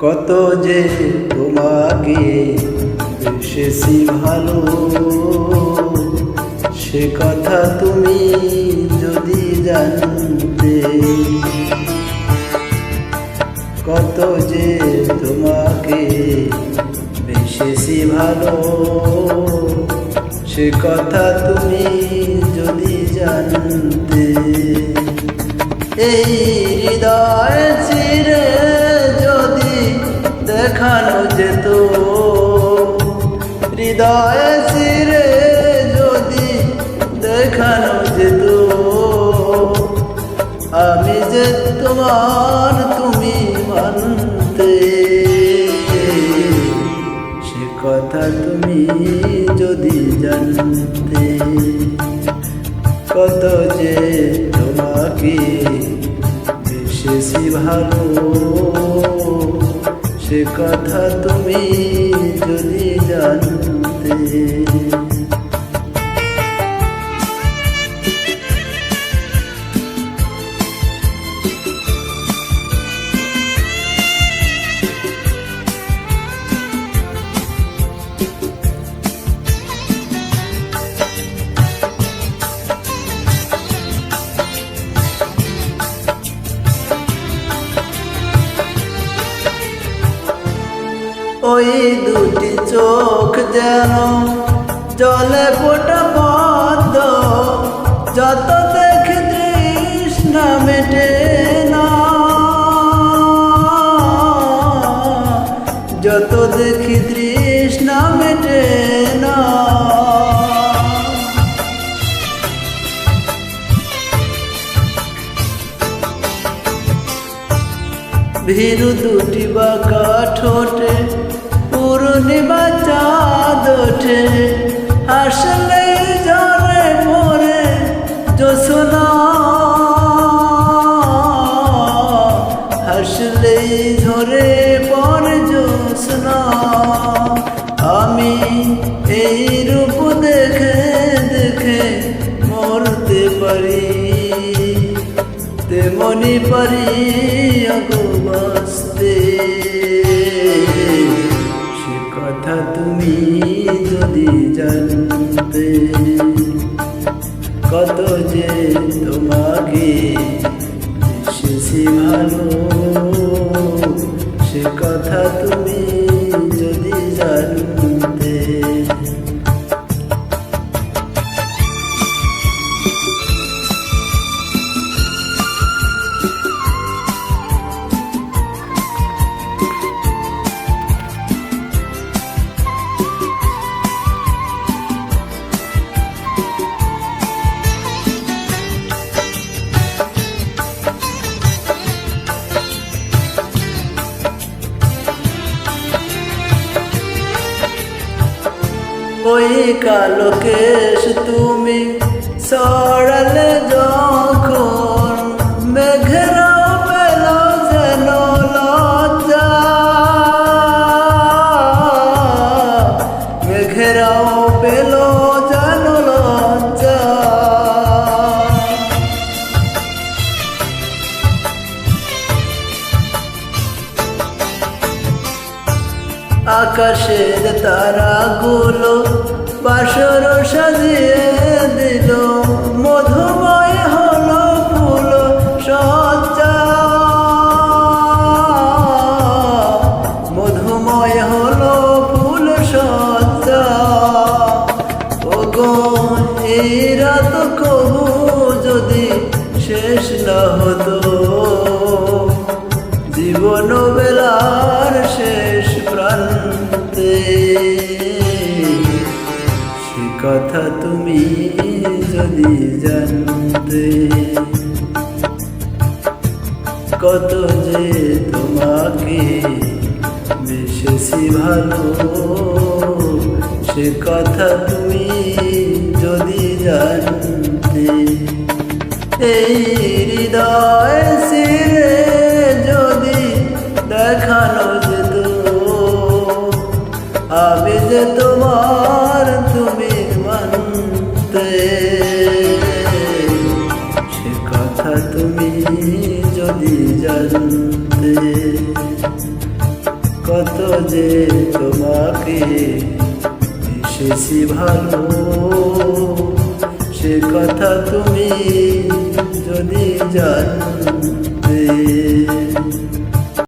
কত যে তোমাকে বেশেছি ভালো, সে কথা তুমি যদি জানতে। কত যে তোমাকে বেশেছি ভালো, সে কথা তুমি যদি জানতে। এই হৃদয় চিরে যদি দেখানো যেত, হৃদয় চিরে যদি দেখানো যেত, আমি যে তোমার তুমি মানতে। সে কথা তুমি যদি জানতে। কত যে তোমাকে বেশেছি ভালো, সে কথা তুমি যদি জানতে। ওই দুটি চোখ যেন জলে ফোটা পদ্ম, যত দেখি তৃষ্ণা মেটে না, যত দেখি তৃষ্ণা মেটে না। ভীরু দুটি বাঁকা ঠোঁটে পূর্ণিমা চাঁদ ওঠে, হাসলে ঝরে পড়ে জ্যোৎস্না, হাসলে ঝরে পড়ে জ্যোৎস্না। আমি এই রূপ দেখে দেখে মরতে পারি, তেমনি পারি বাঁচতে। সে কথা তুমি যদি জানতে। কত যে তোমাকে বেশেছি ভালো, সে কথা তুমি যদি জানতে। ওই কালো কেশ তুমি সরালে যখন, মেঘেরাও পেল যেন লজ্জা, মেঘেরাও পেল যেন লজ্জা। আকাশের তারাগুলো বাসর সাজিয়ে দিল, মধুময় হলো ফুল সজ্জা, মধুময় হলো ফুল সজ্জা। ওগো এই রাত কবু যদি শেষ না হতো, জীবন বেলার শেষ প্রান্তে। সে কথা তুমি যদি জানতে। কত যে তোমাকে বেশেছি ভালো, সে কথা তুমি যদি জানতে। এই হৃদয় চিরে যদি দেখানো যেত, আমি যে তোমার তুমি মানতে। সে কথা তুমি যদি জানতে। কত যে তোমাকে এসেছি ভালো, সে কথা তুমি যদি জানতে।